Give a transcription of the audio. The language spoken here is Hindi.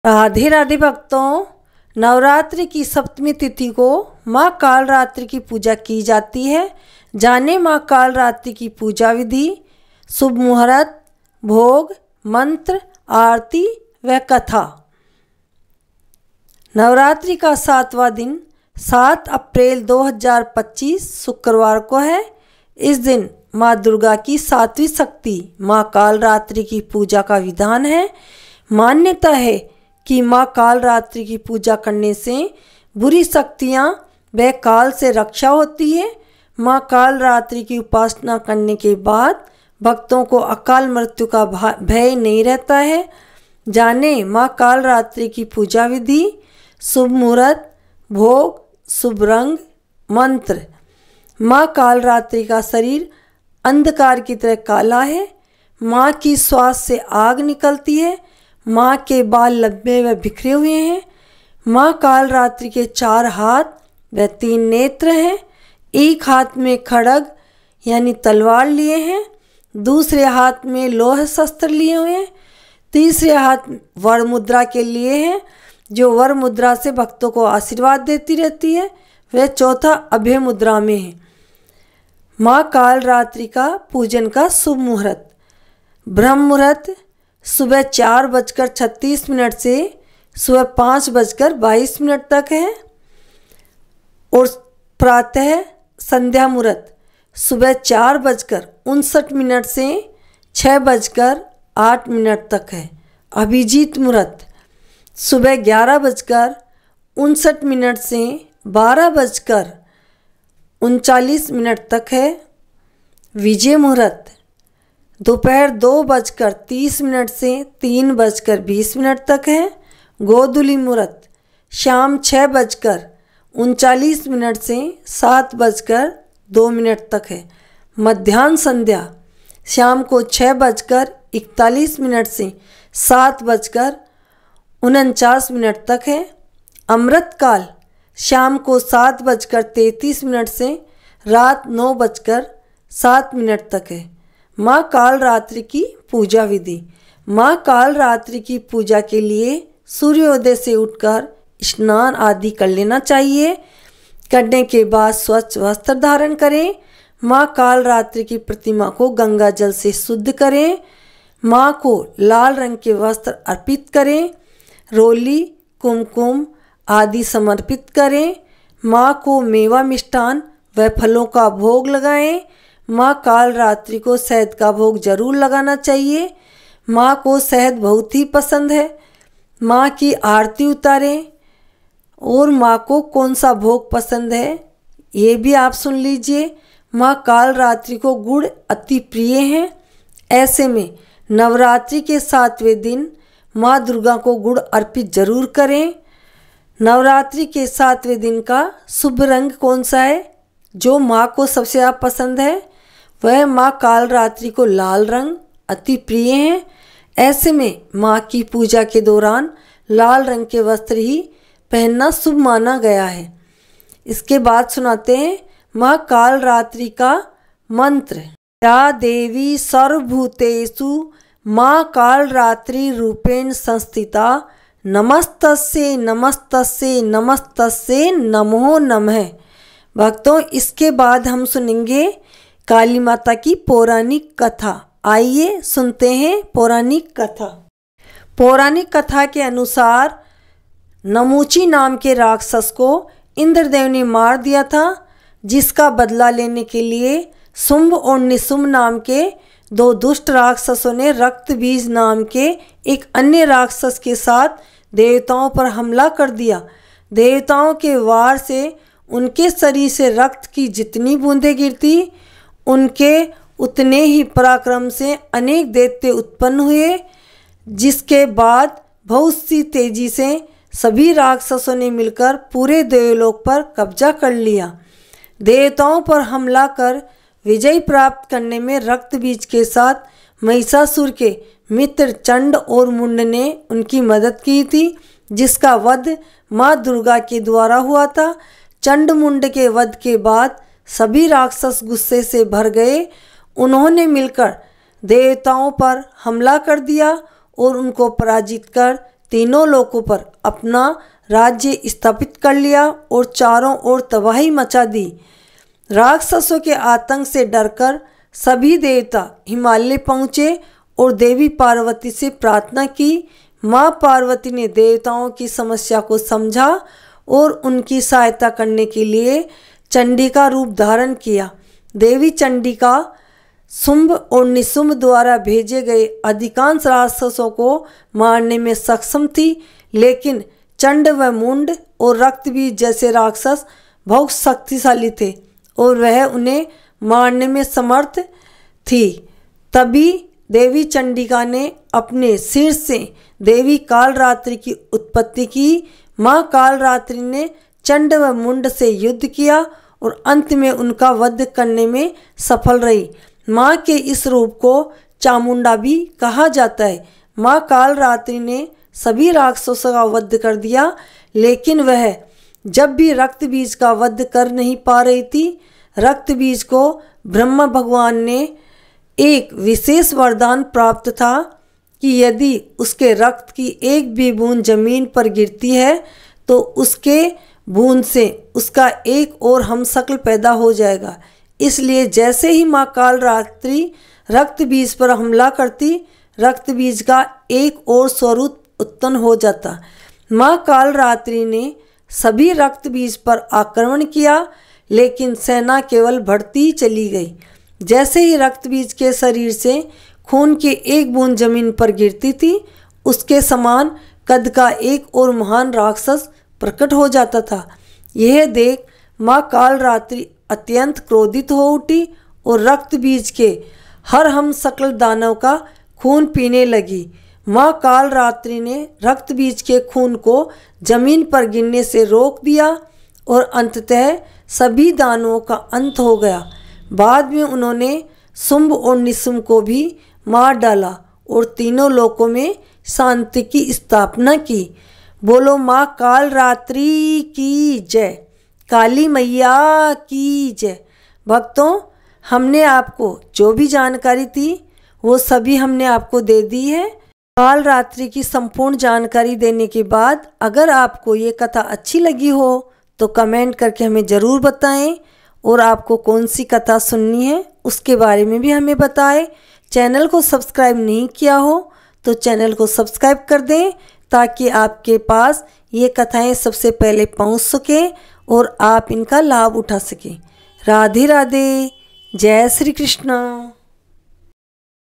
राधे राधे भक्तों, नवरात्रि की सप्तमी तिथि को माँ कालरात्रि की पूजा की जाती है। जाने माँ कालरात्रि की पूजा विधि, शुभ मुहूर्त, भोग, मंत्र, आरती व कथा। नवरात्रि का 7वां दिन 7 अप्रैल 2025 शुक्रवार को है। इस दिन माँ दुर्गा की 7वीं शक्ति माँ कालरात्रि की पूजा का विधान है। मान्यता है कि माँ कालरात्रि की पूजा करने से बुरी शक्तियाँ व काल से रक्षा होती है। माँ कालरात्रि की उपासना करने के बाद भक्तों को अकाल मृत्यु का भय नहीं रहता है। जाने माँ कालरात्रि की पूजा विधि, शुभ मुहूर्त, भोग, शुभ रंग, मंत्र। माँ कालरात्रि का शरीर अंधकार की तरह काला है। माँ की श्वास से आग निकलती है। माँ के बाल लंबे व बिखरे हुए हैं। माँ कालरात्रि के 4 हाथ व 3 नेत्र हैं। एक हाथ में खड्ग यानी तलवार लिए हैं, दूसरे हाथ में लोह शस्त्र लिए हुए हैं, तीसरे हाथ वर मुद्रा के लिए हैं जो वर मुद्रा से भक्तों को आशीर्वाद देती रहती है। वह चौथा अभय मुद्रा में है। माँ कालरात्रि का पूजन का शुभ मुहूर्त, ब्रह्म मुहूर्त सुबह 4:36 से सुबह 5:22 तक है और प्रातः संध्या मुहूर्त सुबह 4:59 से 6:08 तक है। अभिजीत मुहूर्त सुबह 11:59 से 12:39 तक है। विजय मुहूर्त दोपहर 2:30 से 3:20 तक है। गोधूली मुहूर्त शाम 6:39 से 7:02 तक है। मध्याह्न संध्या शाम को 6:41 से 7:49 तक है। अमृतकाल शाम को 7:33 से रात 9:07 तक है। माँ कालरात्रि की पूजा विधि, माँ कालरात्रि की पूजा के लिए सूर्योदय से उठकर स्नान आदि कर लेना चाहिए। करने के बाद स्वच्छ वस्त्र धारण करें। माँ कालरात्रि की प्रतिमा को गंगा जल से शुद्ध करें। माँ को लाल रंग के वस्त्र अर्पित करें। रोली, कुमकुम आदि समर्पित करें। माँ को मेवा, मिष्ठान व फलों का भोग लगाएं। माँ कालरात्रि को शहद का भोग जरूर लगाना चाहिए। माँ को शहद बहुत ही पसंद है। माँ की आरती उतारें। और माँ को कौन सा भोग पसंद है ये भी आप सुन लीजिए। माँ कालरात्रि को गुड़ अति प्रिय हैं। ऐसे में नवरात्रि के 7वें दिन माँ दुर्गा को गुड़ अर्पित जरूर करें। नवरात्रि के 7वें दिन का शुभ रंग कौन सा है जो माँ को सबसे ज़्यादा पसंद है? वह माँ कालरात्रि को लाल रंग अति प्रिय हैं। ऐसे में माँ की पूजा के दौरान लाल रंग के वस्त्र ही पहनना शुभ माना गया है। इसके बाद सुनाते हैं माँ कालरात्रि का मंत्र। या देवी सर्वभूतेषु माँ कालरात्रि रूपेण संस्थिता नमस्तस्यै नमस्तस्यै नमस्तस्यै नमो नमः। भक्तों, इसके बाद हम सुनेंगे काली माता की पौराणिक कथा। आइए सुनते हैं पौराणिक कथा। पौराणिक कथा के अनुसार नमूची नाम के राक्षस को इंद्रदेव ने मार दिया था, जिसका बदला लेने के लिए शुंभ और निशुंभ नाम के 2 दुष्ट राक्षसों ने रक्तबीज नाम के एक अन्य राक्षस के साथ देवताओं पर हमला कर दिया। देवताओं के वार से उनके शरीर से रक्त की जितनी बूंदें गिरती, उनके उतने ही पराक्रम से अनेक दैत्य उत्पन्न हुए, जिसके बाद बहुत सी तेजी से सभी राक्षसों ने मिलकर पूरे देवलोक पर कब्जा कर लिया। देवताओं पर हमला कर विजय प्राप्त करने में रक्तबीज के साथ महिषासुर के मित्र चंड और मुंड ने उनकी मदद की थी, जिसका वध माँ दुर्गा के द्वारा हुआ था। चंड मुंड के वध के बाद सभी राक्षस गुस्से से भर गए। उन्होंने मिलकर देवताओं पर हमला कर दिया और उनको पराजित कर तीनों लोकों पर अपना राज्य स्थापित कर लिया और चारों ओर तबाही मचा दी। राक्षसों के आतंक से डरकर सभी देवता हिमालय पहुँचे और देवी पार्वती से प्रार्थना की। माँ पार्वती ने देवताओं की समस्या को समझा और उनकी सहायता करने के लिए चंडिका रूप धारण किया। देवी चंडिका शुंभ और निशुंभ द्वारा भेजे गए अधिकांश राक्षसों को मारने में सक्षम थी, लेकिन चंड व मुंड और रक्तबीज जैसे राक्षस बहुत शक्तिशाली थे और वह उन्हें मारने में समर्थ थी। तभी देवी चंडिका ने अपने सिर से देवी कालरात्रि की उत्पत्ति की। माँ कालरात्रि ने चंड व मुंड से युद्ध किया और अंत में उनका वध करने में सफल रही। माँ के इस रूप को चामुंडा भी कहा जाता है। माँ कालरात्रि ने सभी राक्षसों का वध कर दिया, लेकिन वह जब भी रक्त बीज का वध कर नहीं पा रही थी। रक्त बीज को ब्रह्मा भगवान ने एक विशेष वरदान प्राप्त था कि यदि उसके रक्त की एक भी बूंद जमीन पर गिरती है तो उसके बूंद से उसका एक और हमशक्ल पैदा हो जाएगा। इसलिए जैसे ही माँ कालरात्रि रक्त बीज पर हमला करती, रक्त बीज का एक और स्वरूप उत्पन्न हो जाता। माँ कालरात्रि ने सभी रक्त बीज पर आक्रमण किया, लेकिन सेना केवल बढ़ती चली गई। जैसे ही रक्त बीज के शरीर से खून की एक बूंद जमीन पर गिरती थी, उसके समान कद का एक और महान राक्षस प्रकट हो जाता था। यह देख माँ कालरात्रि अत्यंत क्रोधित हो उठी और रक्त बीज के हर हमशक्ल दानव का खून पीने लगी। माँ कालरात्रि ने रक्त बीज के खून को जमीन पर गिरने से रोक दिया और अंततः सभी दानवों का अंत हो गया। बाद में उन्होंने शुंभ और निशुंभ को भी मार डाला और तीनों लोकों में शांति की स्थापना की। बोलो माँ कालरात्रि की जय, काली मैया की जय। भक्तों, हमने आपको जो भी जानकारी थी वो सभी हमने आपको दे दी है। कालरात्रि की संपूर्ण जानकारी देने के बाद अगर आपको ये कथा अच्छी लगी हो तो कमेंट करके हमें ज़रूर बताएं और आपको कौन सी कथा सुननी है उसके बारे में भी हमें बताएं। चैनल को सब्सक्राइब नहीं किया हो तो चैनल को सब्सक्राइब कर दें ताकि आपके पास ये कथाएं सबसे पहले पहुंच सकें और आप इनका लाभ उठा सकें। राधे राधे, जय श्री कृष्ण।